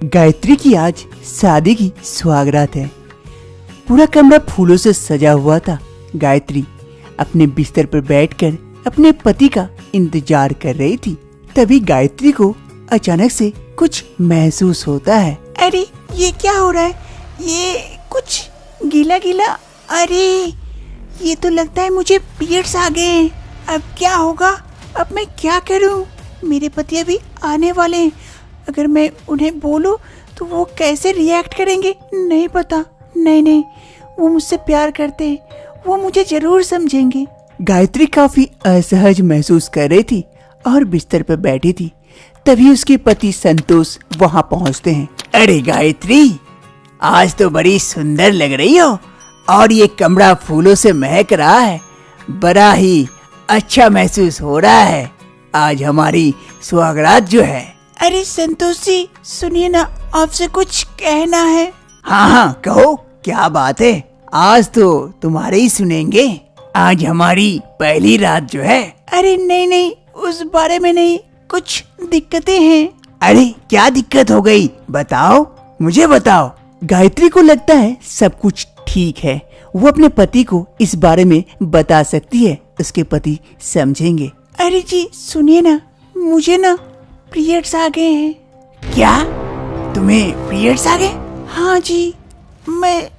गायत्री की आज शादी की सौगात है। पूरा कमरा फूलों से सजा हुआ था। गायत्री अपने बिस्तर पर बैठकर अपने पति का इंतजार कर रही थी। तभी गायत्री को अचानक से कुछ महसूस होता है। अरे ये क्या हो रहा है? ये कुछ गीला गीला। अरे ये तो लगता है मुझे पीरियड्स आ गए हैं। अब क्या होगा? अब मैं क्या करूं? मेरे पति अभी आने वाले हैं। अगर मैं उन्हें बोलूं तो वो कैसे रिएक्ट करेंगे नहीं पता। नहीं, वो मुझसे प्यार करते हैं, वो मुझे जरूर समझेंगे। गायत्री काफी असहज महसूस कर रही थी और बिस्तर पर बैठी थी। तभी उसके पति संतोष वहां पहुंचते हैं। अरे गायत्री, आज तो बड़ी सुंदर लग रही हो और ये कमरा फूलों से महक रहा है। बड़ा ही अच्छा महसूस हो रहा है। आज हमारी सौगात जो है। अरे संतोष जी सुनिए ना, आपसे कुछ कहना है। हाँ कहो, क्या बात है? आज तो तुम्हारे ही सुनेंगे। आज हमारी पहली रात जो है। अरे नहीं, उस बारे में नहीं, कुछ दिक्कतें हैं। अरे क्या दिक्कत हो गई? बताओ, मुझे बताओ। गायत्री को लगता है सब कुछ ठीक है। वो अपने पति को इस बारे में बता सकती है। उसके पति समझेंगे। अरे जी सुनिए ना, मुझे ना पीरियड्स आ गए हैं। क्या? तुम्हें पीरियड्स आ गए? हाँ जी, मैं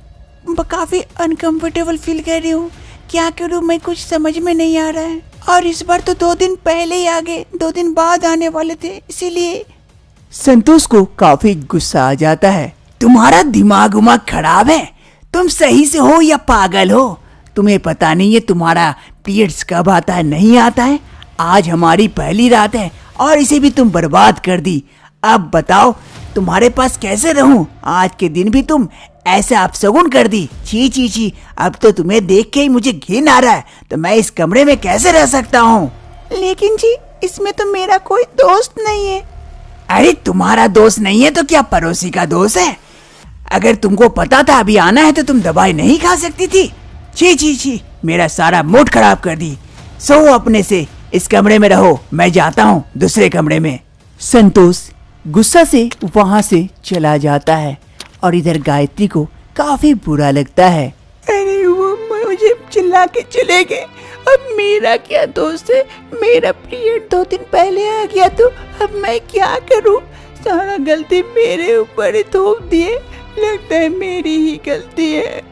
काफी अनकंफर्टेबल फील कर रही हूँ। क्या करूँ मैं, कुछ समझ में नहीं आ रहा है। और इस बार तो 2 दिन पहले ही आ गए, 2 दिन बाद आने वाले थे, इसीलिए। संतोष को काफी गुस्सा आ जाता है। तुम्हारा दिमाग उमाग खराब है? तुम सही से हो या पागल हो? तुम्हें पता नहीं है तुम्हारा पीरियड्स कब आता है नहीं आता है? आज हमारी पहली रात है और इसे भी तुम बर्बाद कर दी। अब बताओ तुम्हारे पास कैसे रहूं? आज के दिन भी तुम ऐसे अपशगुन कर दी। छी, अब तो तुम्हें देख के ही मुझे घिन आ रहा है। तो मैं इस कमरे में कैसे रह सकता हूँ? लेकिन जी इसमें तो मेरा कोई दोस्त नहीं है। अरे तुम्हारा दोस्त नहीं है तो क्या पड़ोसी का दोस्त है? अगर तुमको पता था अभी आना है तो तुम दवाई नहीं खा सकती थी? छी, मेरा सारा मूड खराब कर दी। सो अपने से, इस कमरे में रहो, मैं जाता हूँ दूसरे कमरे में। संतोष गुस्सा से वहाँ से चला जाता है और इधर गायत्री को काफी बुरा लगता है। अरे वो मुझे चिल्ला के चले गए। अब मेरा क्या दोस्त है? मेरा पीरियड 2 दिन पहले आ गया तो अब मैं क्या करूँ? सारा गलती मेरे ऊपर ही थोप दिए। लगता है मेरी ही गलती है।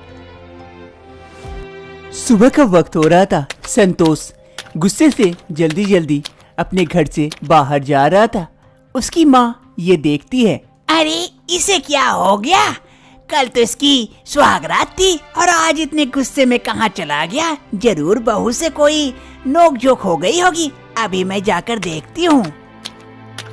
सुबह का वक्त हो रहा था। संतोष गुस्से से जल्दी अपने घर से बाहर जा रहा था। उसकी माँ ये देखती है। अरे इसे क्या हो गया? कल तो इसकी सौगात थी और आज इतने गुस्से में कहाँ चला गया? जरूर बहू से कोई नोक-झोंक हो गई होगी। अभी मैं जाकर देखती हूँ।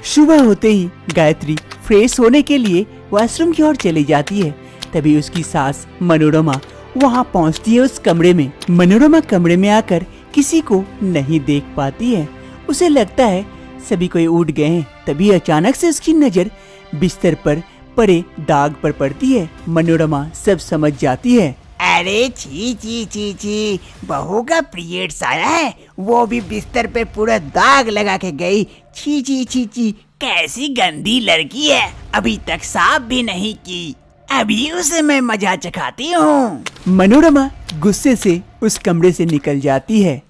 सुबह होते ही गायत्री फ्रेश होने के लिए वॉशरूम की ओर चली जाती है। तभी उसकी सास मनोरमा वहाँ पहुँचती है उस कमरे में। मनोरमा कमरे में आकर किसी को नहीं देख पाती है। उसे लगता है सभी कोई उठ गए हैं। तभी अचानक से उसकी नजर बिस्तर पर पड़े दाग पर पड़ती है। मनोरमा सब समझ जाती है। अरे छी, बहू का पीरियड्स आया है, वो भी बिस्तर पे पूरा दाग लगा के गई। छी, कैसी गंदी लड़की है, अभी तक साफ भी नहीं की। अभी उसे मैं मजा चखाती हूँ। मनोरमा गुस्से से उस कमरे से निकल जाती है।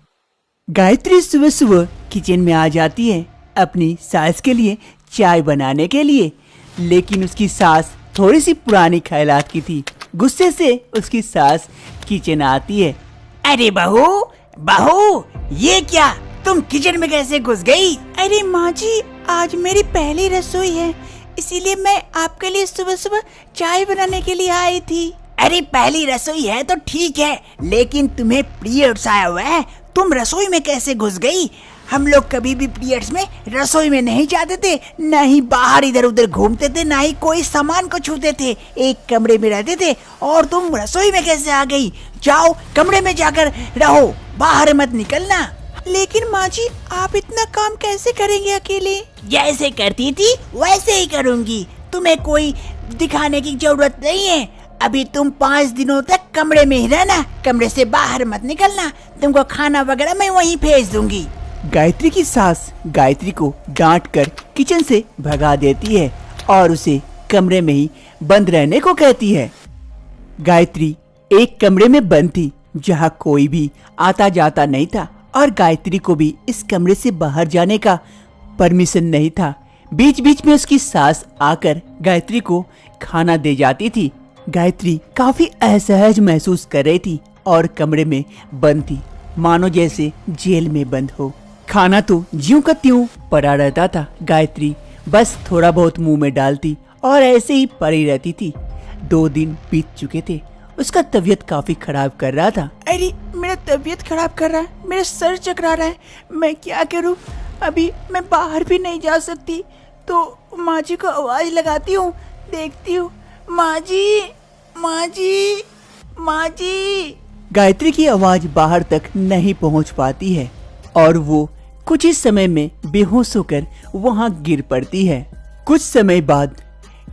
गायत्री सुबह किचन में आ जाती है अपनी सास के लिए चाय बनाने के लिए। लेकिन उसकी सास थोड़ी सी पुरानी ख्यालात की थी। गुस्से से उसकी सास किचन आती है। अरे बहू, ये क्या? तुम किचन में कैसे घुस गई? अरे माँ जी, आज मेरी पहली रसोई है, इसीलिए मैं आपके लिए सुबह चाय बनाने के लिए आई थी। अरे पहली रसोई है तो ठीक है, लेकिन तुम्हें पीरियड्स आया हुआ है, तुम रसोई में कैसे घुस गई? हम लोग कभी भी पीरियड्स में रसोई में नहीं जाते थे, न ही बाहर इधर उधर घूमते थे, न ही कोई सामान को छूते थे। एक कमरे में रहते थे और तुम रसोई में कैसे आ गई? जाओ कमरे में जाकर रहो, बाहर मत निकलना। लेकिन माँ जी, आप इतना काम कैसे करेंगे अकेले? जैसे करती थी वैसे ही करूँगी। तुम्हें कोई दिखाने की जरूरत नहीं है। अभी तुम 5 दिनों तक कमरे में ही रहना, कमरे से बाहर मत निकलना। तुमको खाना वगैरह मैं वहीं भेज दूंगी। गायत्री की सास गायत्री को डांट कर किचन से भगा देती है और उसे कमरे में ही बंद रहने को कहती है। गायत्री एक कमरे में बंद थी जहाँ कोई भी आता जाता नहीं था और गायत्री को भी इस कमरे से बाहर जाने का परमिशन नहीं था। बीच बीच में उसकी सास आकर गायत्री को खाना दे जाती थी। गायत्री काफी असहज महसूस कर रही थी और कमरे में बंद थी, मानो जैसे जेल में बंद हो। खाना तो ज्यों का त्यों पड़ा रहता था। गायत्री बस थोड़ा बहुत मुंह में डालती और ऐसे ही पड़ी रहती थी। 2 दिन बीत चुके थे। उसका तबीयत काफी खराब कर रहा था। अरे मेरा तबीयत खराब कर रहा है, मेरा सर चकरा रहा है, मैं क्या करूं? अभी मैं बाहर भी नहीं जा सकती, तो माँ जी को आवाज लगाती हूँ, देखती हूँ। माँ जी, माँ जी, माँ जी। गायत्री की आवाज बाहर तक नहीं पहुँच पाती है और वो कुछ ही समय में बेहोश होकर वहाँ गिर पड़ती है। कुछ समय बाद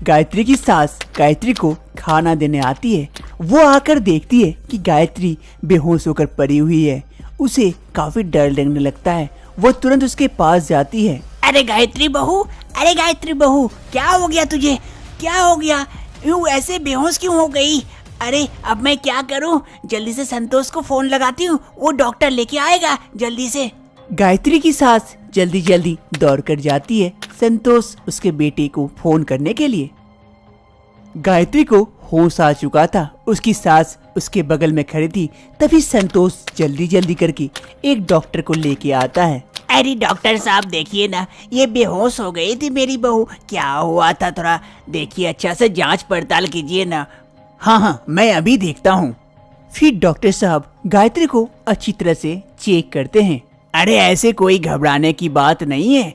गायत्री की सास गायत्री को खाना देने आती है। वो आकर देखती है कि गायत्री बेहोश होकर पड़ी हुई है। उसे काफी डर लगने लगता है। वो तुरंत उसके पास जाती है। अरे गायत्री बहू, अरे गायत्री बहू, क्या हो गया तुझे? क्या हो गया? यूँ ऐसे बेहोश क्यों हो गई? अरे अब मैं क्या करूं? जल्दी से संतोष को फोन लगाती हूँ, वो डॉक्टर लेके आएगा जल्दी से। गायत्री की सास जल्दी जल्दी दौड़ कर जाती है संतोष उसके बेटे को फोन करने के लिए। गायत्री को होश आ चुका था। उसकी सास उसके बगल में खड़ी थी। तभी संतोष जल्दी जल्दी करके एक डॉक्टर को लेके आता है। अरे डॉक्टर साहब देखिए ना, ये बेहोश हो गई थी मेरी बहू। क्या हुआ था थोड़ा देखिए, अच्छा से जांच पड़ताल कीजिए ना। हाँ, मैं अभी देखता हूँ। फिर डॉक्टर साहब गायत्री को अच्छी तरह से चेक करते हैं। अरे ऐसे कोई घबराने की बात नहीं है,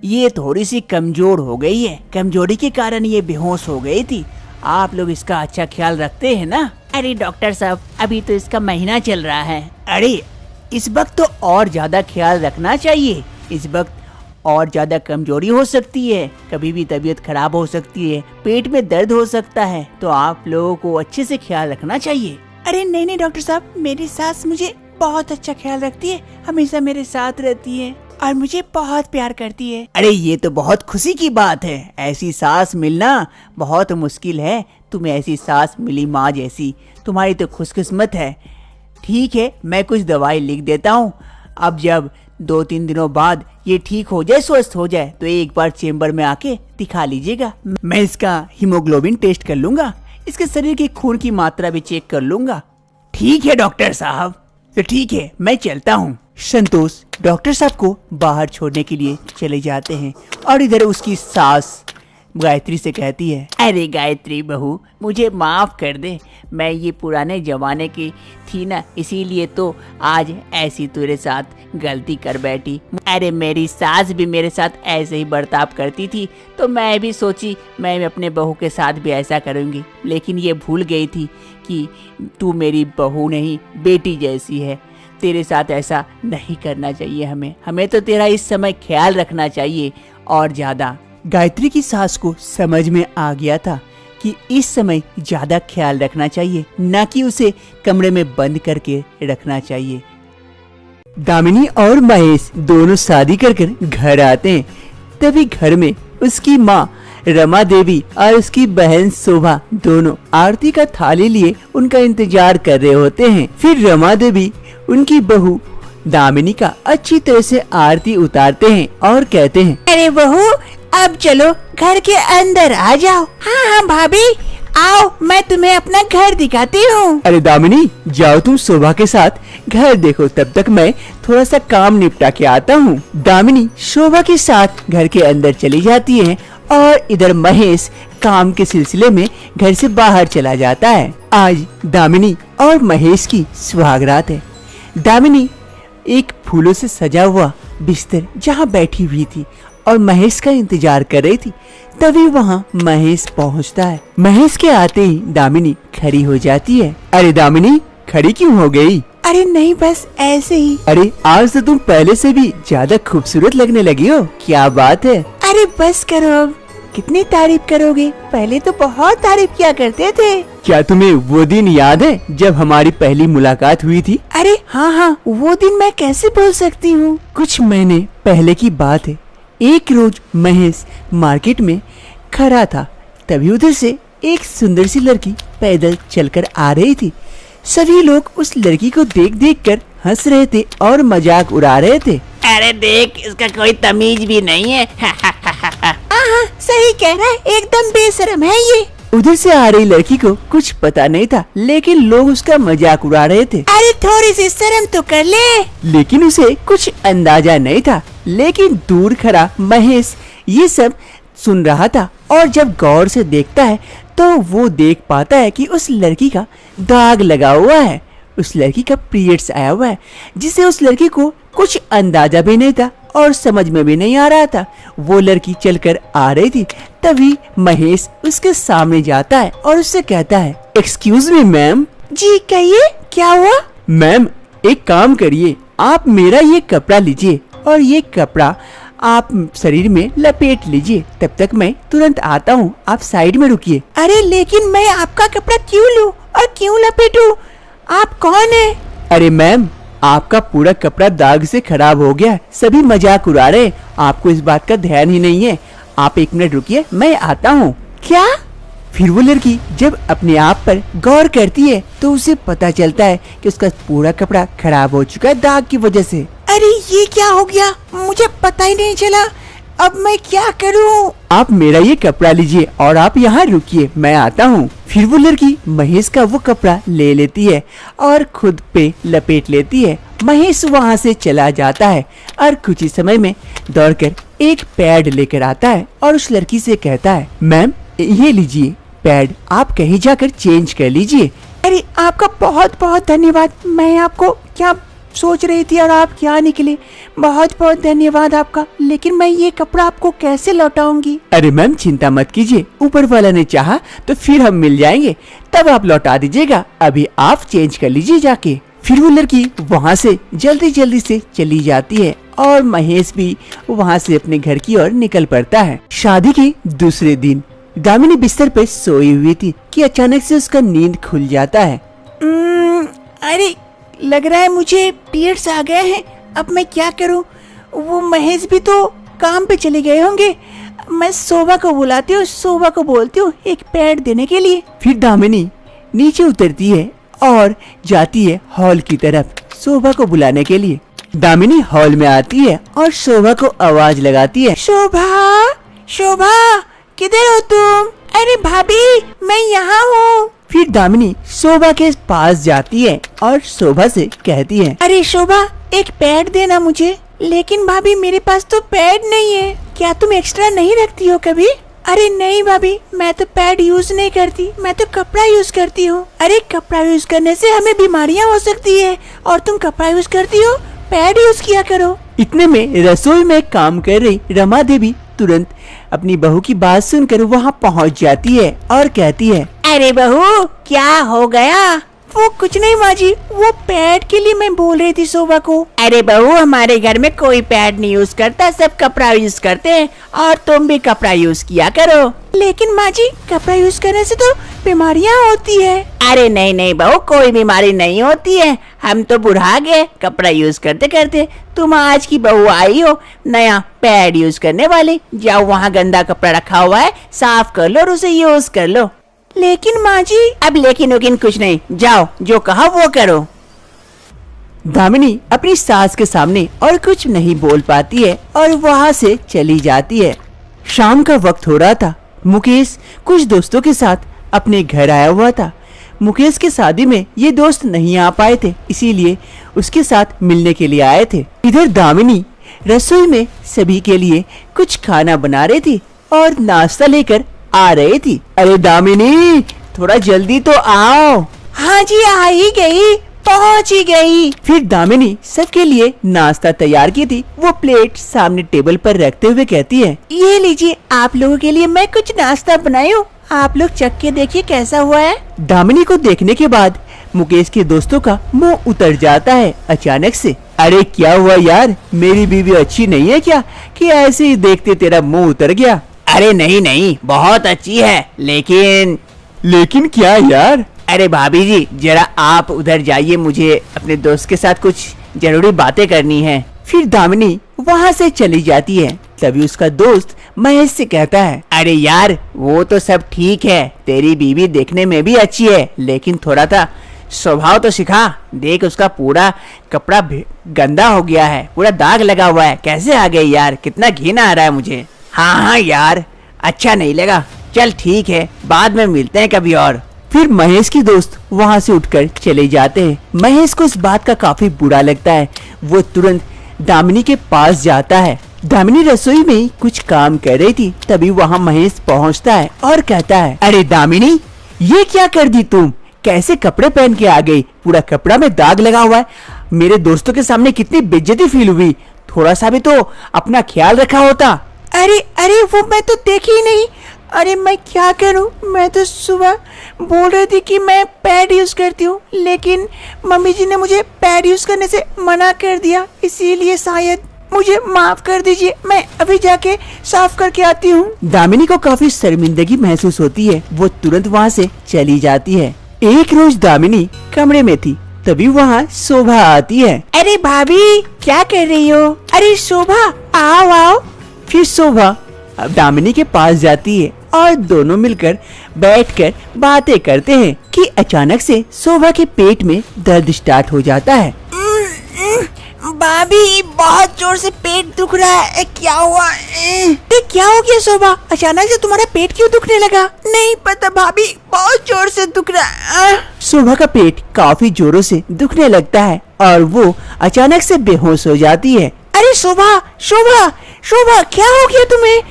ये थोड़ी सी कमजोर हो गई है, कमजोरी के कारण ये बेहोश हो गई थी। आप लोग इसका अच्छा ख्याल रखते हैं ना? अरे डॉक्टर साहब, अभी तो इसका महीना चल रहा है। अरे इस वक्त तो और ज्यादा ख्याल रखना चाहिए। इस वक्त और ज्यादा कमजोरी हो सकती है, कभी भी तबीयत खराब हो सकती है, पेट में दर्द हो सकता है, तो आप लोगों को अच्छे से ख्याल रखना चाहिए। अरे नहीं नहीं डॉक्टर साहब, मेरी सास मुझे बहुत अच्छा ख्याल रखती है, हमेशा मेरे साथ रहती है और मुझे बहुत प्यार करती है। अरे ये तो बहुत खुशी की बात है। ऐसी सास मिलना बहुत मुश्किल है। तुम्हें ऐसी सास मिली माँ जैसी, तुम्हारी तो खुशकिस्मत है। ठीक है, मैं कुछ दवाई लिख देता हूँ। अब जब 2-3 दिनों बाद ये ठीक हो जाए, स्वस्थ हो जाए, तो एक बार चेम्बर में आके दिखा लीजिएगा। मैं इसका हीमोग्लोबिन टेस्ट कर लूंगा, इसके शरीर की खून की मात्रा भी चेक कर लूंगा। ठीक है डॉक्टर साहब, तो ठीक है, मैं चलता हूँ। संतोष डॉक्टर साहब को बाहर छोड़ने के लिए चले जाते हैं और इधर उसकी सास गायत्री से कहती है, अरे गायत्री बहू, मुझे माफ कर दे, मैं ये पुराने जमाने की थी ना, इसीलिए तो आज ऐसी तेरे साथ गलती कर बैठी। अरे मेरी सास भी मेरे साथ ऐसे ही बर्ताव करती थी, तो मैं भी सोची मैं अपने बहू के साथ भी ऐसा करूँगी, लेकिन ये भूल गई थी कि तू मेरी बहू नहीं, बेटी जैसी है। तेरे साथ ऐसा नहीं करना चाहिए, हमें तो तेरा इस समय ख्याल रखना चाहिए और ज्यादा। गायत्री की सास को समझ में आ गया था कि इस समय ज्यादा ख्याल रखना चाहिए, न कि उसे कमरे में बंद करके रखना चाहिए। दामिनी और महेश दोनों शादी कर घर आते हैं। तभी घर में उसकी माँ रमा देवी और उसकी बहन शोभा दोनों आरती का थाली लिए उनका इंतजार कर रहे होते हैं। फिर रमा देवी उनकी बहू दामिनी का अच्छी तरह से आरती उतारते हैं और कहते हैं, अरे बहू, अब चलो घर के अंदर आ जाओ। हाँ हाँ भाभी, आओ, मैं तुम्हें अपना घर दिखाती हूँ। अरे दामिनी, जाओ तुम शोभा के साथ घर देखो, तब तक मैं थोड़ा सा काम निपटा के आता हूँ। दामिनी शोभा के साथ घर के अंदर चली जाती है और इधर महेश काम के सिलसिले में घर से बाहर चला जाता है। आज दामिनी और महेश की सुहागरात है। दामिनी एक फूलों से सजा हुआ बिस्तर जहाँ बैठी हुई थी और महेश का इंतजार कर रही थी। तभी वहाँ महेश पहुँचता है। महेश के आते ही दामिनी खड़ी हो जाती है। अरे दामिनी, खड़ी क्यों हो गई? अरे नहीं, बस ऐसे ही। अरे आज तो तुम पहले से भी ज्यादा खूबसूरत लगने लगी हो, क्या बात है? अरे बस करो, अब कितनी तारीफ करोगे, पहले तो बहुत तारीफ किया करते थे। क्या तुम्हें वो दिन याद है जब हमारी पहली मुलाकात हुई थी? अरे हाँ हाँ, वो दिन मैं कैसे भूल सकती हूँ। कुछ महीने पहले की बात है। एक रोज महेश मार्केट में खड़ा था तभी उधर से एक सुंदर सी लड़की पैदल चलकर आ रही थी। सभी लोग उस लड़की को देख देख कर हंस रहे थे और मजाक उड़ा रहे थे। अरे देख, इसका कोई तमीज भी नहीं है। हाँ, सही कह रहा है, एकदम बेशरम है ये। उधर से आ रही लड़की को कुछ पता नहीं था, लेकिन लोग उसका मजाक उड़ा रहे थे। अरे थोड़ी सी शर्म तो कर ले। लेकिन उसे कुछ अंदाजा नहीं था। लेकिन दूर खड़ा महेश ये सब सुन रहा था और जब गौर से देखता है तो वो देख पाता है कि उस लड़की का दाग लगा हुआ है। उस लड़की का पीरियड्स आया हुआ है, जिसे उस लड़की को कुछ अंदाजा भी नहीं था और समझ में भी नहीं आ रहा था। वो लड़की चलकर आ रही थी, तभी महेश उसके सामने जाता है और उससे कहता है, एक्सक्यूज मी मैम। जी कहिए, क्या हुआ? मैम एक काम करिए, आप मेरा ये कपड़ा लीजिए और ये कपड़ा आप शरीर में लपेट लीजिए। तब तक मैं तुरंत आता हूँ, आप साइड में रुकिए। अरे लेकिन मैं आपका कपड़ा क्यों लूं और क्यों लपेटूं? आप कौन है? अरे मैम, आपका पूरा कपड़ा दाग से खराब हो गया, सभी मजाक उड़ा रहे, आपको इस बात का ध्यान ही नहीं है। आप 1 मिनट रुकिए, मैं आता हूँ। क्या? फिर वो लड़की जब अपने आप पर गौर करती है तो उसे पता चलता है कि उसका पूरा कपड़ा खराब हो चुका है दाग की वजह से। अरे ये क्या हो गया, मुझे पता ही नहीं चला। अब मैं क्या करूं? आप मेरा ये कपड़ा लीजिए और आप यहाँ रुकिए, मैं आता हूँ। फिर वो लड़की महेश का वो कपड़ा ले लेती है और खुद पे लपेट लेती है। महेश वहाँ से चला जाता है और कुछ ही समय में दौड़कर एक पैड लेकर आता है और उस लड़की से कहता है, मैम ये लीजिए पैड, आप कहीं जाकर चेंज कर लीजिए। अरे आपका बहुत बहुत धन्यवाद। मैं आपको क्या सोच रही थी और आप क्या निकले। बहुत बहुत धन्यवाद आपका। लेकिन मैं ये कपड़ा आपको कैसे लौटाऊंगी? अरे मैम चिंता मत कीजिए, ऊपर वाला ने चाहा तो फिर हम मिल जाएंगे, तब आप लौटा दीजिएगा। अभी आप चेंज कर लीजिए जाके। फिर वो लड़की वहाँ से जल्दी जल्दी से चली जाती है और महेश भी वहाँ से अपने घर की ओर निकल पड़ता है। शादी के दूसरे दिन दामिनी बिस्तर पे सोई हुई थी कि अचानक से उसका नींद खुल जाता है। अरे लग रहा है मुझे पीरियड्स आ गए हैं। अब मैं क्या करूं? वो महेश भी तो काम पे चले गए होंगे। मैं शोभा को बुलाती हूँ, शोभा को बोलती हूँ एक पैड देने के लिए। फिर दामिनी नीचे उतरती है और जाती है हॉल की तरफ शोभा को बुलाने के लिए। दामिनी हॉल में आती है और शोभा को आवाज लगाती है, शोभा, शोभा किधर हो तुम? अरे भाभी मैं यहाँ हूँ। फिर दामिनी शोभा के पास जाती है और शोभा से कहती है, अरे शोभा एक पैड देना मुझे। लेकिन भाभी मेरे पास तो पैड नहीं है। क्या तुम एक्स्ट्रा नहीं रखती हो कभी? अरे नहीं भाभी, मैं तो पैड यूज नहीं करती, मैं तो कपड़ा यूज करती हूँ। अरे कपड़ा यूज करने से हमें बीमारियाँ हो सकती है और तुम कपड़ा यूज करती हो, पैड यूज किया करो। इतने में रसोई में काम कर रही रमा देवी तुरंत अपनी बहू की बात सुनकर वहाँ पहुँच जाती है और कहती है, अरे बहू क्या हो गया? वो कुछ नहीं माँ जी, वो पैड के लिए मैं बोल रही थी शोभा को। अरे बहू, हमारे घर में कोई पैड नहीं यूज करता, सब कपड़ा यूज करते हैं और तुम भी कपड़ा यूज किया करो। लेकिन माँ जी कपड़ा यूज करने से तो बीमारियाँ होती है। अरे नहीं नहीं बहू, कोई बीमारी नहीं होती है, हम तो बुढ़ा गए कपड़ा यूज करते करते। तुम आज की बहू आई हो नया पैड यूज करने वाली। जाओ वहाँ गंदा कपड़ा रखा हुआ है, साफ कर लो और उसे यूज कर लो। लेकिन माँ जी। अब लेकिन वकिन कुछ नहीं, जाओ जो कहा वो करो। दामिनी अपनी सास के सामने और कुछ नहीं बोल पाती है और वहाँ से चली जाती है। शाम का वक्त हो रहा था। मुकेश कुछ दोस्तों के साथ अपने घर आया हुआ था। मुकेश के शादी में ये दोस्त नहीं आ पाए थे, इसीलिए उसके साथ मिलने के लिए आए थे। इधर दामिनी रसोई में सभी के लिए कुछ खाना बना रही थी और नाश्ता लेकर आ रही थी। अरे दामिनी थोड़ा जल्दी तो आओ। हाँ जी आ ही गई, पहुँच ही गई। फिर दामिनी सबके लिए नाश्ता तैयार की थी। वो प्लेट सामने टेबल पर रखते हुए कहती है, ये लीजिए आप लोगों के लिए मैं कुछ नाश्ता बनाई हूँ, आप लोग चख के देखिए कैसा हुआ है। दामिनी को देखने के बाद मुकेश के दोस्तों का मुंह उतर जाता है अचानक से। अरे क्या हुआ यार, मेरी बीवी अच्छी नहीं है क्या कि ऐसे ही देखते तेरा मुंह उतर गया? अरे नहीं नहीं, बहुत अच्छी है। लेकिन क्या यार? अरे भाभी जी जरा आप उधर जाइए, मुझे अपने दोस्त के साथ कुछ जरूरी बातें करनी है। फिर दामिनी वहाँ से चली जाती है। तभी उसका दोस्त महेश से कहता है, अरे यार वो तो सब ठीक है, तेरी बीवी देखने में भी अच्छी है, लेकिन थोड़ा सा स्वभाव तो सिखा। देख उसका पूरा कपड़ा गंदा हो गया है, पूरा दाग लगा हुआ है, कैसे आ गई यार, कितना घिन आ रहा है मुझे। हाँ यार अच्छा नहीं लगा, चल ठीक है बाद में मिलते हैं कभी और। फिर महेश के दोस्त वहाँ से उठकर चले जाते हैं। महेश को इस बात का काफी बुरा लगता है। वो तुरंत दामिनी के पास जाता है। दामिनी रसोई में कुछ काम कर रही थी, तभी वहाँ महेश पहुँचता है और कहता है, अरे दामिनी ये क्या कर दी तुम, कैसे कपड़े पहन के आ गई, पूरा कपड़ा में दाग लगा हुआ है। मेरे दोस्तों के सामने कितनी बेइज्जती फील हुई, थोड़ा सा भी तो अपना ख्याल रखा होता। अरे अरे वो मैं तो देखी ही नहीं। अरे मैं क्या करूं, मैं तो सुबह बोल रही थी कि मैं पैड यूज करती हूँ, लेकिन मम्मी जी ने मुझे पैड यूज करने से मना कर दिया, इसीलिए शायद मुझे माफ कर दीजिए, मैं अभी जाके साफ करके आती हूँ। दामिनी को काफी शर्मिंदगी महसूस होती है। वो तुरंत वहाँ से चली जाती है। एक रोज दामिनी कमरे में थी, तभी वहाँ शोभा आती है। अरे भाभी क्या कर रही हो? अरे शोभा आओ आओ। फिर शोभा अब दामिनी के पास जाती है और दोनों मिलकर बैठकर बातें करते हैं कि अचानक से शोभा के पेट में दर्द स्टार्ट हो जाता है। भाभी बहुत जोर से पेट दुख रहा है, क्या हुआ? क्या हो गया शोभा, अचानक से तुम्हारा पेट क्यों दुखने लगा? नहीं पता भाभी, बहुत जोर से दुख रहा है। शोभा का पेट काफी जोरों से दुखने लगता है और वो अचानक से बेहोश हो जाती है। अरे शोभा शोभा शोभा क्या हो गया तुम्हें?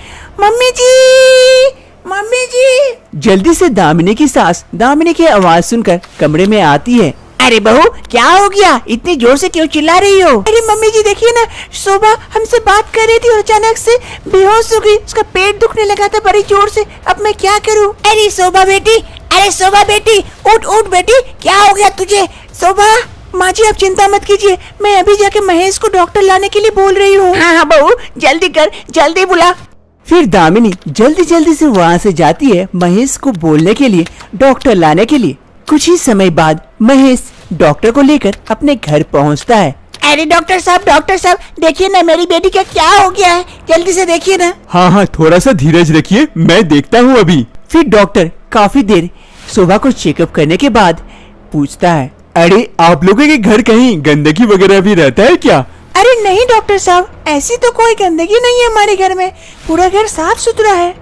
मम्मी जी, मम्मी जी। जल्दी से दामिनी की सास दामिनी की आवाज सुनकर कमरे में आती है। अरे बहू क्या हो गया, इतनी जोर से क्यों चिल्ला रही हो? अरे मम्मी जी देखिए ना, शोभा हमसे बात कर रही थी और अचानक से बेहोश हो गई, उसका पेट दुखने लगा था बड़ी जोर से, अब मैं क्या करूं? अरे शोभा बेटी, अरे शोभा बेटी उठ उठ बेटी, क्या हो गया तुझे? शोभा माँ जी आप चिंता मत कीजिए, मैं अभी जाके महेश को डॉक्टर लाने के लिए बोल रही हूँ। हाँ बहू जल्दी कर, जल्दी बुला। फिर दामिनी जल्दी जल्दी से वहाँ से जाती है महेश को बोलने के लिए, डॉक्टर लाने के लिए। कुछ ही समय बाद महेश डॉक्टर को लेकर अपने घर पहुँचता है। अरे डॉक्टर साहब देखिए ना मेरी बेटी का क्या हो गया है, जल्दी से देखिए ना। हाँ थोड़ा सा धीरज रखिए, मैं देखता हूँ अभी। फिर डॉक्टर काफी देर शोभा को चेकअप करने के बाद पूछता है, अरे आप लोगों के घर कहीं गंदगी वगैरह भी रहता है क्या? अरे नहीं डॉक्टर साहब, ऐसी तो कोई गंदगी नहीं है हमारे घर में, पूरा घर साफ सुथरा है।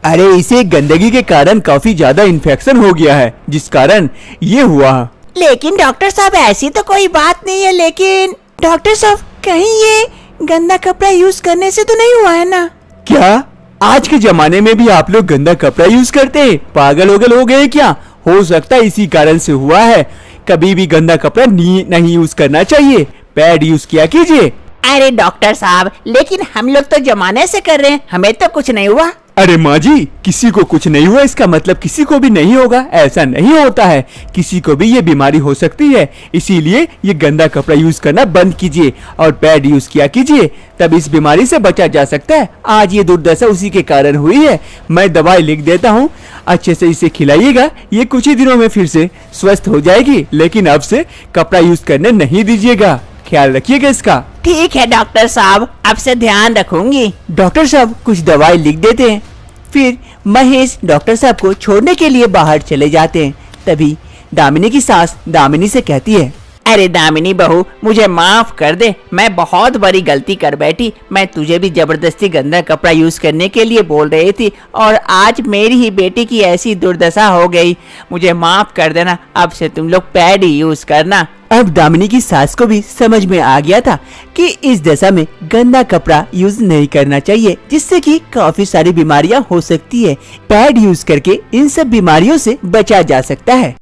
अरे इसे गंदगी के कारण काफी ज्यादा इन्फेक्शन हो गया है, जिस कारण ये हुआ। लेकिन डॉक्टर साहब ऐसी तो कोई बात नहीं है, लेकिन डॉक्टर साहब कहीं ये गंदा कपड़ा यूज करने से तो नहीं हुआ है ना? क्या आज के जमाने में भी आप लोग गंदा कपड़ा यूज करते हैं? पागल वगल हो गए क्या? हो सकता है इसी कारण से हुआ है। कभी भी गंदा कपड़ा नहीं यूज करना चाहिए, पैड यूज किया कीजिए। अरे डॉक्टर साहब लेकिन हम लोग तो जमाने से कर रहे हैं, हमें तो कुछ नहीं हुआ। अरे माँ जी, किसी को कुछ नहीं हुआ इसका मतलब किसी को भी नहीं होगा, ऐसा नहीं होता है। किसी को भी ये बीमारी हो सकती है, इसीलिए ये गंदा कपड़ा यूज करना बंद कीजिए और पैड यूज किया कीजिए, तब इस बीमारी से बचा जा सकता है। आज ये दुर्दशा उसी के कारण हुई है। मैं दवाई लिख देता हूँ, अच्छे से इसे खिलाइएगा, ये कुछ ही दिनों में फिर से स्वस्थ हो जाएगी। लेकिन अब से कपड़ा यूज करने नहीं दीजिएगा, ख्याल रखिएगा इसका। ठीक है डॉक्टर साहब, अब से ध्यान रखूंगी। डॉक्टर साहब कुछ दवाई लिख देते हैं। फिर महेश डॉक्टर साहब को छोड़ने के लिए बाहर चले जाते हैं। तभी दामिनी की सास दामिनी से कहती है, अरे दामिनी बहू मुझे माफ कर दे, मैं बहुत बड़ी गलती कर बैठी। मैं तुझे भी जबरदस्ती गंदा कपड़ा यूज करने के लिए बोल रही थी और आज मेरी ही बेटी की ऐसी दुर्दशा हो गई, मुझे माफ कर देना। अब से तुम लोग पैड ही यूज करना। अब दामिनी की सास को भी समझ में आ गया था कि इस दशा में गंदा कपड़ा यूज नहीं करना चाहिए, जिससे कि काफी सारी बीमारियां हो सकती है। पैड यूज करके इन सब बीमारियों से बचा जा सकता है।